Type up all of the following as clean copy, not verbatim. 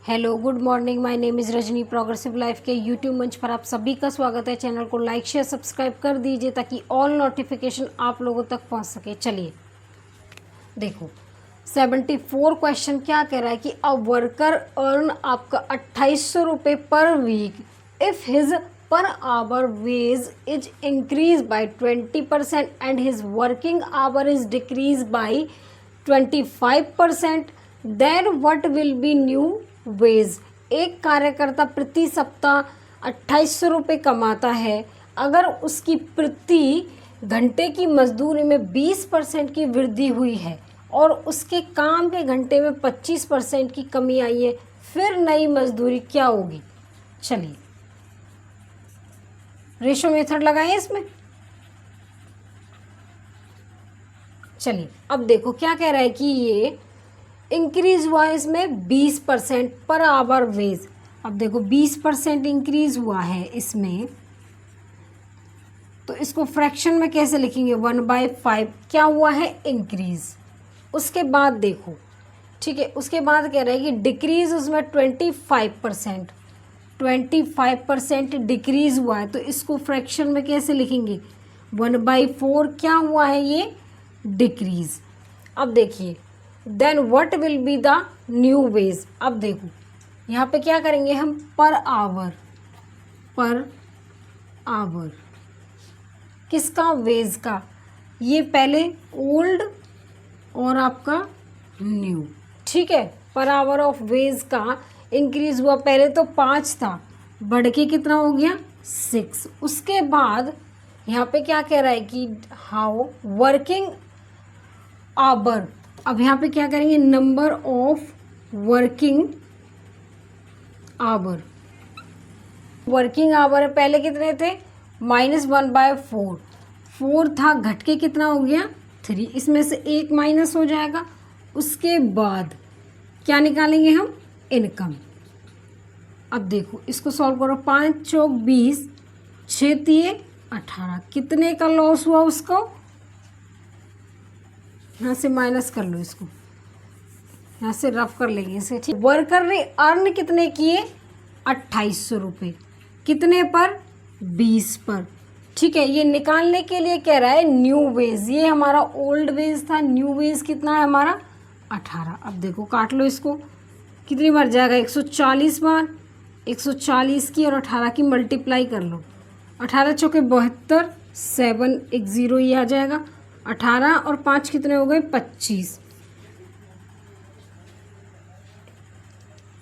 Hello good morning, my name is Rajni. Progressive life के YouTube मंच पर आप सभी का स्वागत है। चैनल को लाइक शेयर सब्सक्राइब कर दीजिए ताकि ऑल नोटिफिकेशन आप लोगों तक पहुंच सके। चलिए देखो 74 क्वेश्चन क्या कह रहा है कि अ वर्कर अर्न आपका 2800 रुपये पर week if his per hour wage is increase by 20% and his working hour is decrease by 25%, then what will be new wage. एक कार्यकर्ता प्रति सप्ताह 2800 रुपये कमाता है। अगर उसकी प्रति घंटे की मजदूरी में 20% की वृद्धि हुई है और उसके काम के घंटे में 25% की कमी आई है, फिर नई मजदूरी क्या होगी। चलिए रेशो मेथड लगाएं इसमें। चलिए अब देखो क्या कह रहा है कि ये इंक्रीज हुआ है इसमें 20% पर आवर वेज। अब देखो 20% इंक्रीज हुआ है इसमें, तो इसको फ्रैक्शन में कैसे लिखेंगे, 1/5 क्या हुआ है इंक्रीज। उसके बाद देखो ठीक है, उसके बाद कह रहा है कि डिक्रीज उसमें 25% डिक्रीज हुआ है, तो इसको फ्रैक्शन में कैसे लिखेंगे, 1/4 क्या हुआ है ये डिक्रीज। अब देखिए then what will be the new wage. अब देखो यहाँ पे क्या करेंगे हम, पर आवर किसका, वेज का। ये पहले ओल्ड और आपका न्यू, ठीक है। पर आवर ऑफ वेज का इंक्रीज हुआ, पहले तो 5 था, बढ़ के कितना हो गया 6। उसके बाद यहाँ पे क्या कह रहा है कि हाउ वर्किंग आवर। अब यहाँ पे क्या करेंगे, number of working hour. Working hour पहले कितने थे, -1/4, 4 था, घट के कितना हो गया 3, इसमें से 1 माइनस हो जाएगा। उसके बाद क्या निकालेंगे हम, इनकम। अब देखो इसको सॉल्व करो, 5 चौक 20, 6 तिये 18, कितने का लॉस हुआ उसको, यहाँ से माइनस कर लो, इसको यहाँ से रफ कर लेंगे इसे, ठीक। वर्कर ने अर्न कितने किए, 2800 रुपये, कितने पर, 20 पर, ठीक है। ये निकालने के लिए कह रहा है न्यू वेज। ये हमारा ओल्ड वेज था, न्यू वेज कितना है हमारा 18। अब देखो काट लो इसको, कितनी बार जाएगा, 140 बार, 140 की और 18 की मल्टीप्लाई कर लो, 18 चौके 72, 7 एक 0 ही आ जाएगा। 18 और 5 कितने हो गए 25,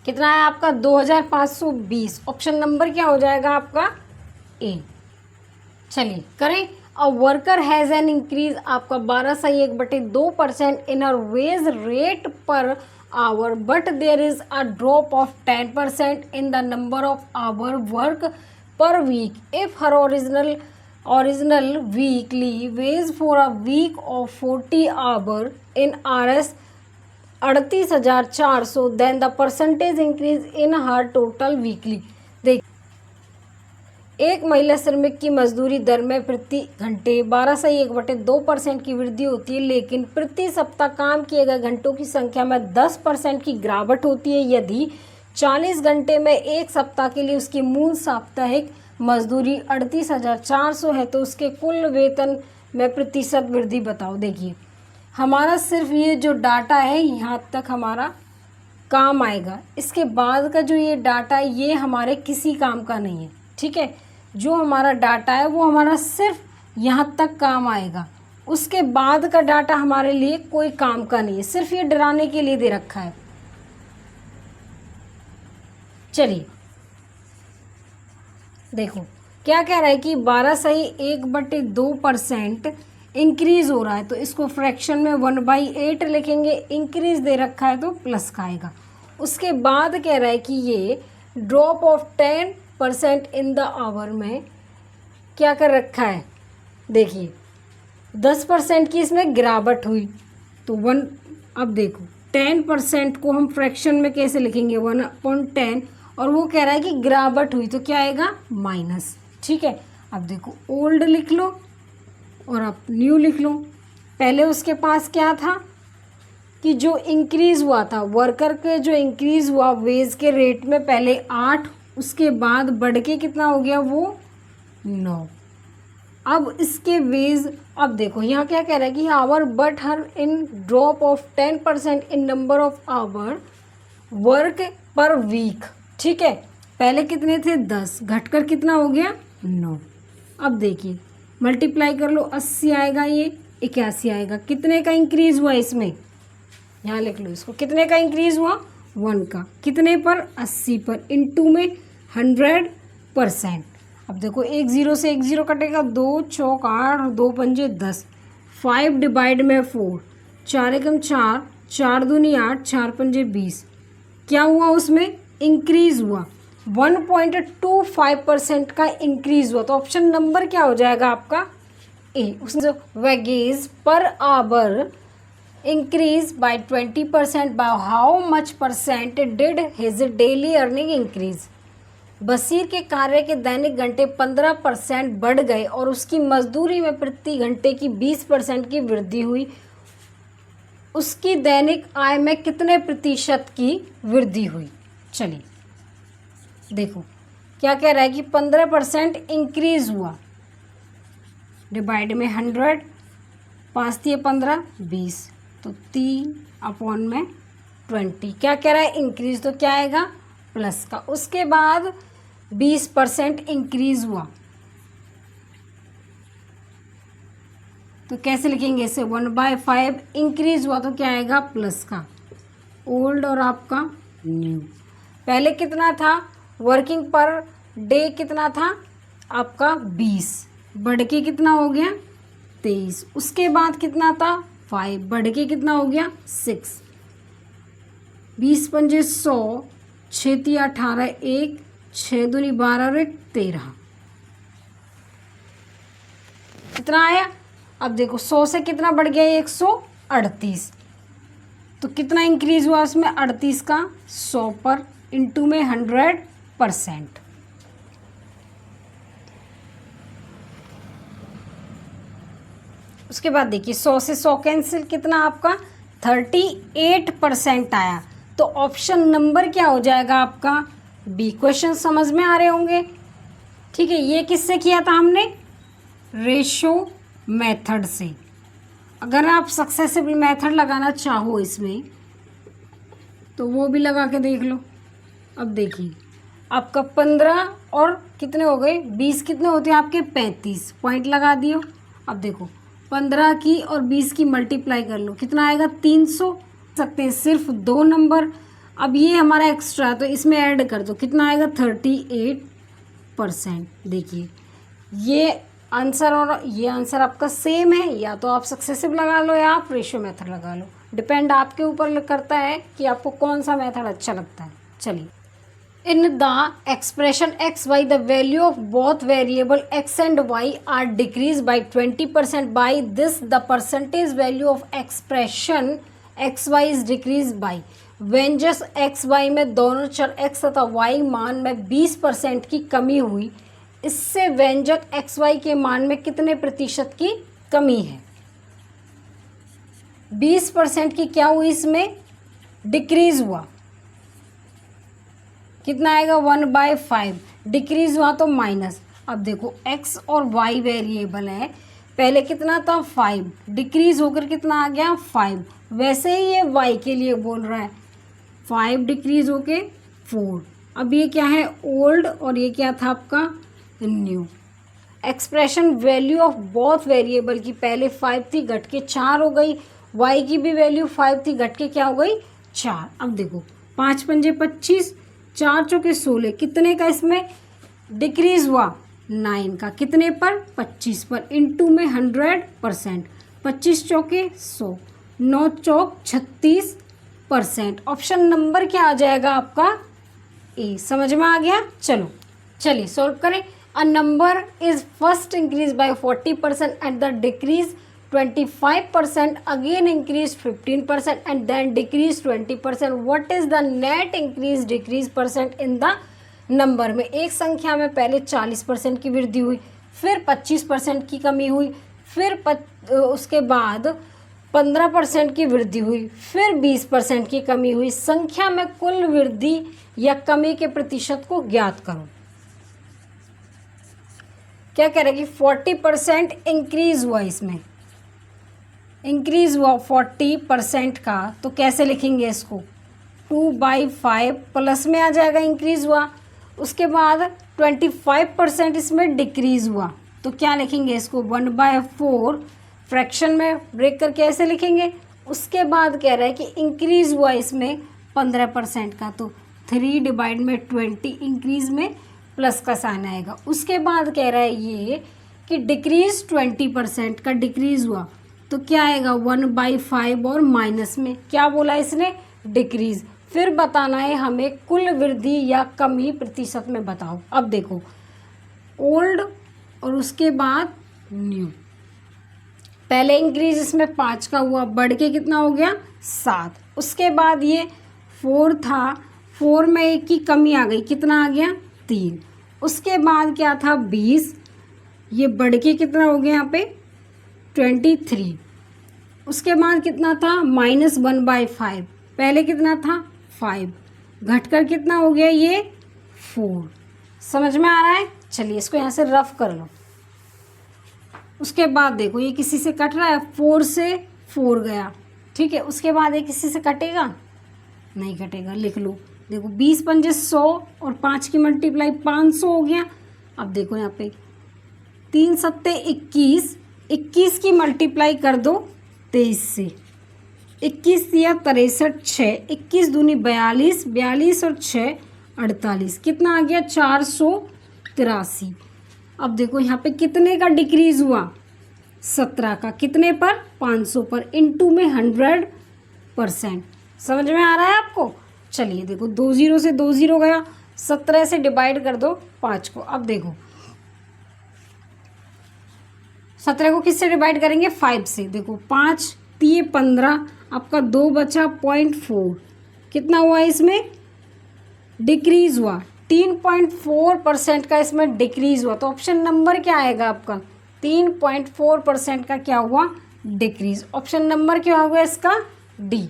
कितना है आपका 2520। ऑप्शन नंबर क्या हो जाएगा आपका ए। चलिए करें। A worker has an increase आपका 12/1/2% in her wage rate per hour, but there is a drop of 10% in the number of hour work per week if her original weekly wage for a week of 40 hour in RS 38,400, then the percentage increase in her total weekly। देख, एक महिला श्रमिक की मजदूरी दर में प्रति घंटे 12/1/2% की वृद्धि होती है, लेकिन प्रति सप्ताह काम किए गए घंटों की संख्या में 10% की गिरावट होती है। यदि 40 घंटे में एक सप्ताह के लिए उसकी मूल साप्ताहिक मजदूरी 38,400 है, तो उसके कुल वेतन में प्रतिशत वृद्धि बताओ। देखिए हमारा सिर्फ ये जो डाटा है यहाँ तक हमारा काम आएगा, इसके बाद का जो ये डाटा है ये हमारे किसी काम का नहीं है, ठीक है। जो हमारा डाटा है वो हमारा सिर्फ यहाँ तक काम आएगा, उसके बाद का डाटा हमारे लिए कोई काम का नहीं है, सिर्फ ये डराने के लिए दे रखा है। चलिए देखो क्या कह रहा है कि 12/1/2% इंक्रीज हो रहा है, तो इसको फ्रैक्शन में 1/8 लिखेंगे। इंक्रीज दे रखा है तो प्लस का आएगा। उसके बाद कह रहा है कि ये drop of 10% in the hour में क्या कर रखा है, देखिए 10% की इसमें गिरावट हुई, तो 1। अब देखो 10% को हम फ्रैक्शन में कैसे लिखेंगे, 1/10, और वो कह रहा है कि गिरावट हुई तो क्या आएगा माइनस, ठीक है। अब देखो ओल्ड लिख लो और अब न्यू लिख लो। पहले उसके पास क्या था, कि जो इंक्रीज़ हुआ था वर्कर के, जो इंक्रीज़ हुआ वेज के रेट में, पहले 8, उसके बाद बढ़ के कितना हो गया वो 9। अब इसके वेज, अब देखो यहाँ क्या कह रहा है कि आवर बट हर in drop of 10% in number of hour work per week. ठीक है, पहले कितने थे 10, घटकर कितना हो गया 9। अब देखिए मल्टीप्लाई कर लो, 80 आएगा, ये 81 आएगा। कितने का इंक्रीज़ हुआ इसमें, यहाँ लिख लो इसको, कितने का इंक्रीज़ हुआ 1 का। कितने पर 80 पर, इनटू में 100%। अब देखो 1 0 से 1 0 कटेगा, 2 चौक 8, 2 पंजे 10, 5 डिवाइड में 4, 4 एकम 4, 4 दूनी 8, 4 पंजे 20। क्या हुआ उसमें इंक्रीज़ हुआ, 1.25% का इंक्रीज़ हुआ। तो ऑप्शन नंबर क्या हो जाएगा आपका ए। उसने wages per hour increase by 20%, bye how much percent did his daily earning increase. Bashir के कार्य के दैनिक घंटे 15% बढ़ गए और उसकी मजदूरी में प्रति घंटे की 20% की वृद्धि हुई। उसकी दैनिक आय में कितने प्रतिशत की वृद्धि हुई। चलिए देखो क्या कह रहा है कि 15% इंक्रीज हुआ, डिवाइड में 100, 5 दिए 15, 20, तो 3/20। क्या कह रहा है इंक्रीज, तो क्या आएगा प्लस का। उसके बाद 20% इंक्रीज हुआ, तो कैसे लिखेंगे इसे, 1/5 इंक्रीज हुआ, तो क्या आएगा प्लस का। ओल्ड और आपका न्यू, पहले कितना था वर्किंग पर डे, कितना था आपका 20, बढ़ के कितना हो गया 23। उसके बाद कितना था 5, बढ़ के कितना हो गया 6, 20 पंजे 100, 6 × 18, 1, 6 दूनी 12 और 1 13। कितना आया, अब देखो 100 से कितना बढ़ गया 138, तो कितना इंक्रीज हुआ उसमें 38 का 100 पर, इंटू में 100%। उसके बाद देखिए 100 से 100 कैंसिल, कितना आपका 38% आया। तो ऑप्शन नंबर क्या हो जाएगा आपका बी। क्वेश्चन समझ में आ रहे होंगे। ठीक है, ये किससे किया था हमने, रेशो मेथड से। अगर आप सक्सेसिबल मेथड लगाना चाहो इसमें तो वो भी लगा के देख लो। अब देखिए आपका 15 और कितने हो गए 20, कितने होते हैं आपके 35, पॉइंट लगा दियो। अब देखो 15 की और 20 की मल्टीप्लाई कर लो, कितना आएगा 300 सकते हैं, सिर्फ 2 नंबर। अब ये हमारा एक्स्ट्रा, तो इसमें ऐड कर दो, कितना आएगा 38%। देखिए ये आंसर और ये आंसर आपका सेम है, या तो आप सक्सेसिव लगा लो या आप रेशियो मेथड लगा लो, डिपेंड आपके ऊपर करता है कि आपको कौन सा मेथड अच्छा लगता है। चलिए, in the expression x y the value of both variable x and y are decrease by 20%, by this the percentage value of expression x y is decrease by. व्यंजक एक्स वाई में दोनों चर x तथा y मान में 20% की कमी हुई। इससे व्यंजक एक्स वाई के मान में कितने प्रतिशत की कमी है। 20% की क्या हुई, इसमें डिक्रीज हुआ, कितना आएगा 1/5, डिक्रीज हुआ तो माइनस। अब देखो x और y वेरिएबल है, पहले कितना था 5, डिक्रीज होकर कितना आ गया 5। वैसे ही ये y के लिए बोल रहा है, 5 डिक्रीज होके 4। अब ये क्या है ओल्ड और ये क्या था आपका new. Expression value of both variable की पहले 5 थी, घट के 4 हो गई। y की भी वैल्यू 5 थी, घट के क्या हो गई 4। अब देखो 5 पंजे 25, 4 चौके 16, कितने का इसमें डिक्रीज हुआ 9 का, कितने पर 25 पर, इंटू में 100%, 25 चौके 100, 9 चौक 36%। ऑप्शन नंबर क्या आ जाएगा आपका ए। समझ में आ गया। चलो चलिए सॉल्व करें। A number is first increase by 40% and the decrease 25%, again increase 15% and then decrease 20%. What is the net increase decrease percent in the number? में एक संख्या में पहले 40% की वृद्धि हुई, फिर 25% की कमी हुई, फिर उसके बाद 15% की वृद्धि हुई, फिर 20% की कमी हुई। संख्या में कुल वृद्धि या कमी के प्रतिशत को ज्ञात करो। क्या कह रहा है कि 40% इंक्रीज हुआ, इसमें इंक्रीज हुआ 40% का, तो कैसे लिखेंगे इसको? 2/5 प्लस में आ जाएगा, इंक्रीज हुआ। उसके बाद 25% इसमें डिक्रीज हुआ, तो क्या लिखेंगे इसको? 1/4 फ्रैक्शन में ब्रेक करके ऐसे लिखेंगे। उसके बाद कह रहा है कि इंक्रीज हुआ इसमें 15% का, तो 3/20 इंक्रीज में प्लस का साइन आएगा। उसके बाद कह रहा है ये कि डिक्रीज 20% का डिक्रीज हुआ, तो क्या आएगा? 1/5 और माइनस में क्या बोला इसने? डिक्रीज। फिर बताना है हमें कुल वृद्धि या कमी प्रतिशत में बताओ। अब देखो, ओल्ड और उसके बाद न्यू। पहले इंक्रीज इसमें 5 का हुआ, बढ़ के कितना हो गया? 7। उसके बाद ये 4 था, 4 में 1 की कमी आ गई, कितना आ गया? 3। उसके बाद क्या था? 20, ये बढ़ के कितना हो गया यहाँ पे? 23। उसके बाद कितना था? -1/5। पहले कितना था? 5, घटकर कितना हो गया? ये 4। समझ में आ रहा है? चलिए इसको यहाँ से रफ कर लो। उसके बाद देखो, ये किसी से कट रहा है, 4 से 4 गया, ठीक है। उसके बाद ये किसी से कटेगा? नहीं कटेगा, लिख लो। देखो 20 पंजे 100 और 5 की मल्टीप्लाई 500 हो गया। अब देखो यहाँ पे 3 सत्ते 21, 21 की मल्टीप्लाई कर दो 23 से, 21 दिया 63, 6, 21 दूनी 42, 42 और 6 48, कितना आ गया? 483। अब देखो यहाँ पे कितने का डिक्रीज हुआ? 17 का। कितने पर? 500 पर, इनटू में 100%। समझ में आ रहा है आपको? चलिए देखो, 2 0 से 2 0 गया, 17 से डिवाइड कर दो 5 को। अब देखो 17 को किससे डिवाइड करेंगे? 5 से। देखो 5 3 15, आपका 2 बचा 0.4, कितना हुआ इसमें? डिक्रीज हुआ। 3.4% का इसमें डिक्रीज हुआ, तो ऑप्शन नंबर क्या आएगा आपका? 3.4% का क्या हुआ? डिक्रीज। ऑप्शन नंबर क्या होगा इसका? डी।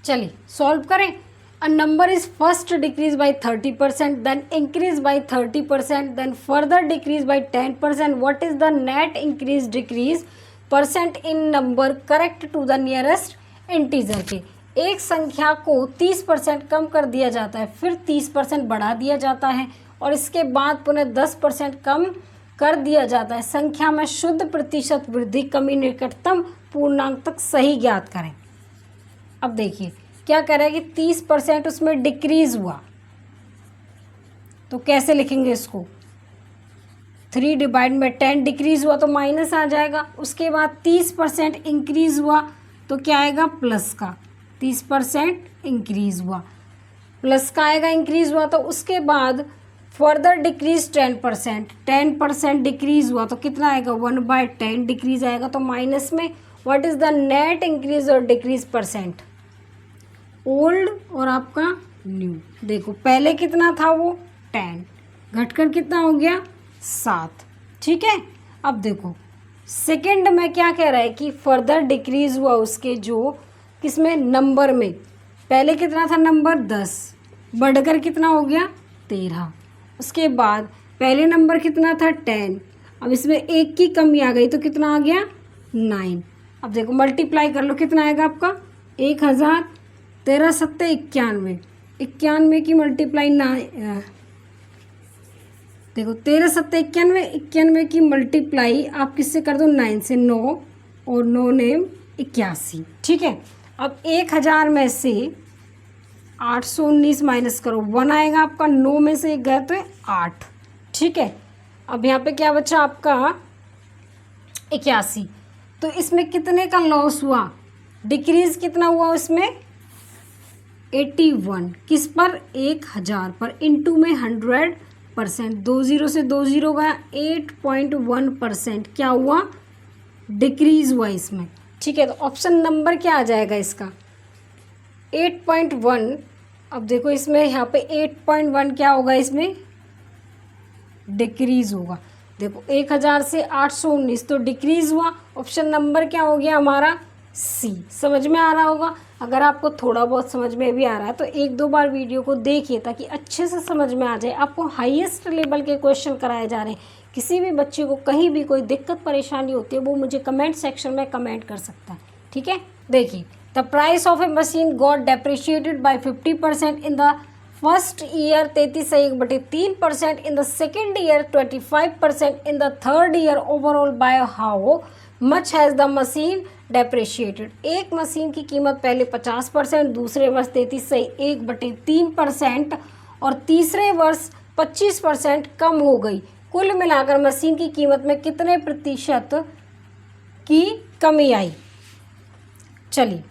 चलिए सॉल्व करें। A number is first decrease by 30%, then increase by 30%, then further decrease by 10%. What is the net increase decrease percent in number correct to the nearest integer के? एक संख्या को 30% कम कर दिया जाता है, फिर 30% बढ़ा दिया जाता है, और इसके बाद पुनः 10% कम कर दिया जाता है। संख्या में शुद्ध प्रतिशत वृद्धि कमी निकटतम पूर्णांक तक सही ज्ञात करें। अब देखिए क्या कह रहा है कि 30% उसमें डिक्रीज हुआ, तो कैसे लिखेंगे इसको? 3/10 डिक्रीज हुआ तो माइनस आ जाएगा। उसके बाद 30% इंक्रीज हुआ तो क्या आएगा? प्लस का। 30% इंक्रीज हुआ, प्लस का आएगा, इंक्रीज हुआ तो उसके बाद फर्दर डिक्रीज 10%, 10% डिक्रीज हुआ तो कितना आएगा? 1/10 डिक्रीज आएगा, तो माइनस में। What is the net increase और डिक्रीज परसेंट? ओल्ड और आपका न्यू। देखो पहले कितना था? वो 10, घटकर कितना हो गया? 7, ठीक है। अब देखो सेकंड में क्या कह रहा है कि फर्दर डिक्रीज हुआ उसके जो किसमें? नंबर में। पहले कितना था नंबर? 10, बढ़कर कितना हो गया? 13। उसके बाद पहले नंबर कितना था? 10, अब इसमें 1 की कमी आ गई तो कितना आ गया? 9। अब देखो मल्टीप्लाई कर लो, कितना आएगा आपका? 1000, 13 सत्ते 91, 91 की मल्टीप्लाई ना, देखो 13 सत्ते 91, 91 की मल्टीप्लाई आप किससे कर दो? 9 से, 9 और 9 ने 81, ठीक है। अब 1000 में से 819 माइनस करो, 1 आएगा आपका, 9 में से 1 गया तो 8, ठीक है। अब यहाँ पे क्या बचा आपका? 81। तो इसमें कितने का लॉस हुआ? डिक्रीज कितना हुआ इसमें? 81। किस पर? 1000 पर, इनटू में 100%। 2 0 से 2 0 गया, 8.1% क्या हुआ? डिक्रीज हुआ इसमें, ठीक है। तो ऑप्शन नंबर क्या आ जाएगा इसका? 8.1। अब देखो इसमें यहाँ पे 8.1 क्या होगा? इसमें डिक्रीज होगा। देखो 1000 से 819 तो डिक्रीज हुआ। ऑप्शन नंबर क्या हो गया हमारा? सी। समझ में आ रहा होगा। अगर आपको थोड़ा बहुत समझ में भी आ रहा है तो एक दो बार वीडियो को देखिए ताकि अच्छे से समझ में आ जाए। आपको हाईएस्ट लेवल के क्वेश्चन कराए जा रहे हैं। किसी भी बच्चे को कहीं भी कोई दिक्कत परेशानी होती है वो मुझे कमेंट सेक्शन में कमेंट कर सकता है, ठीक है। देखिए, the price of a machine got depreciated by 50% in the first year 33/3%, in the second year 25%, in the third year overall by how much has the machine depreciated. एक machine की कीमत पहले 50%, दूसरे वर्ष 33/3% और तीसरे वर्ष 25% कम हो गई। कुल मिलाकर मशीन की कीमत में कितने प्रतिशत की कमी आई? चलिए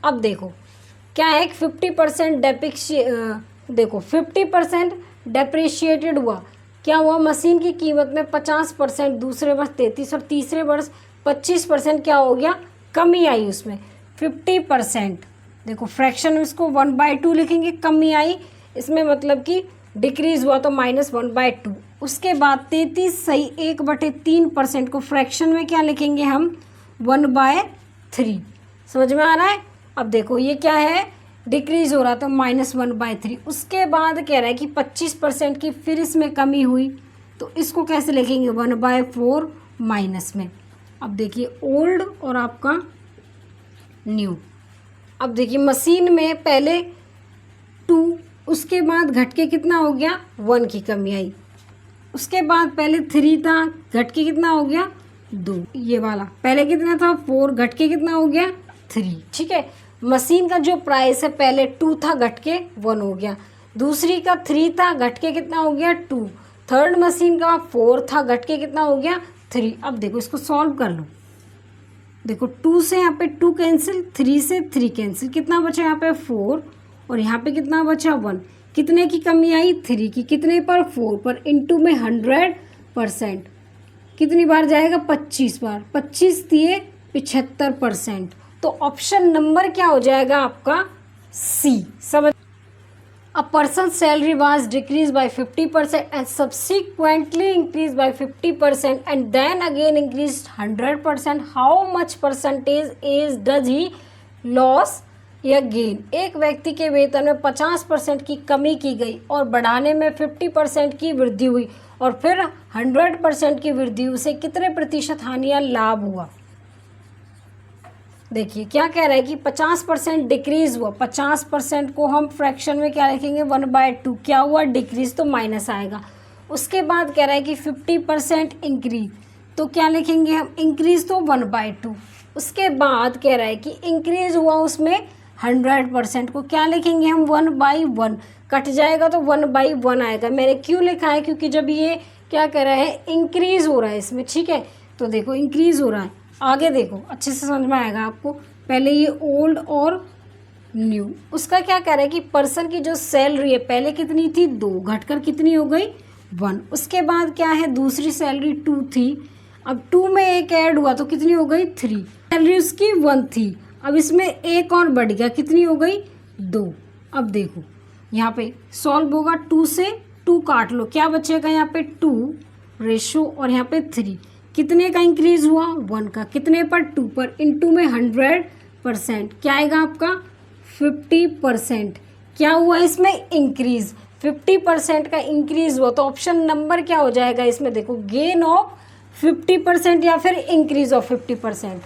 अब देखो क्या है, 50% देखो 50% डेप्रिशिएटेड हुआ। क्या हुआ? मशीन की कीमत में 50%, दूसरे वर्ष 33 और तीसरे वर्ष 25% क्या हो गया? कमी आई उसमें। 50% देखो फ्रैक्शन में इसको 1/2 लिखेंगे, कमी आई इसमें मतलब कि डिक्रीज हुआ तो -1/2। उसके बाद 33 सही 1/3% को फ्रैक्शन में क्या लिखेंगे हम? 1/3। समझ में आ रहा है? अब देखो ये क्या है? डिक्रीज हो रहा तो -1/3। उसके बाद कह रहा है कि 25% की फिर इसमें कमी हुई तो इसको कैसे लिखेंगे? 1/4 माइनस में। अब देखिए ओल्ड और आपका न्यू। अब देखिए मशीन में पहले 2, उसके बाद घट के कितना हो गया? 1 की कमी आई। उसके बाद पहले 3 था, घट के कितना हो गया? 2। ये वाला पहले कितना था? 4, घट के कितना हो गया? 3। ठीक है। मशीन का जो प्राइस है पहले 2 था, घट के 1 हो गया। दूसरी का 3 था, घट के कितना हो गया? 2। थर्ड मशीन का 4 था, घट के कितना हो गया? 3। अब देखो इसको सॉल्व कर लो। देखो 2 से यहाँ पे 2 कैंसिल, 3 से 3 कैंसिल, कितना बचा यहाँ पे? 4 और यहाँ पे कितना बचा? 1। कितने की कमी आई? 3 की। कितने पर? 4 पर। इनटू में 100%। कितनी बार जाएगा? 25 बार। 25 दिए 75%। तो ऑप्शन नंबर क्या हो जाएगा आपका? सी। समझ? A person's salary was decreased by 50% and subsequently increased by 50% and then again increased 100%. How much percentage is does he lose या गेन? एक व्यक्ति के वेतन में 50% की कमी की गई और बढ़ाने में 50% की वृद्धि हुई और फिर 100% की वृद्धि उसे कितने प्रतिशत हानि या लाभ हुआ? देखिए क्या कह रहा है कि 50% डिक्रीज हुआ। 50% को हम फ्रैक्शन में क्या लिखेंगे? 1/2। क्या हुआ? डिक्रीज तो माइनस आएगा। उसके बाद कह रहा है कि 50% इंक्रीज, तो क्या लिखेंगे हम? इंक्रीज तो 1/2। उसके बाद कह रहा है कि इंक्रीज हुआ उसमें 100% को क्या लिखेंगे हम? 1/1। कट जाएगा तो 1/1 आएगा। मैंने क्यों लिखा है? क्योंकि जब ये क्या कह रहा है? इंक्रीज हो रहा है इसमें। ठीक है, तो देखो इंक्रीज हो रहा है। आगे देखो अच्छे से समझ में आएगा आपको। पहले ये ओल्ड और न्यू। उसका क्या कह रहा है कि पर्सन की जो सैलरी है पहले कितनी थी? 2, घटकर कितनी हो गई? 1। उसके बाद क्या है? दूसरी सैलरी 2 थी, अब 2 में एक ऐड हुआ तो कितनी हो गई? 3। सैलरी उसकी 1 थी, अब इसमें एक और बढ़ गया, कितनी हो गई? 2। अब देखो यहाँ पे सॉल्व होगा। 2 से 2 काट लो, क्या बचेगा यहाँ पे? 2 रेशो और यहाँ पे 3। कितने का इंक्रीज हुआ? 1 का। कितने पर? 2 पर। इनटू में 100%। क्या आएगा आपका? 50%। क्या हुआ इसमें? इंक्रीज। 50% का इंक्रीज हुआ तो ऑप्शन नंबर क्या हो जाएगा इसमें? देखो गेन ऑफ 50% या फिर इंक्रीज ऑफ 50%।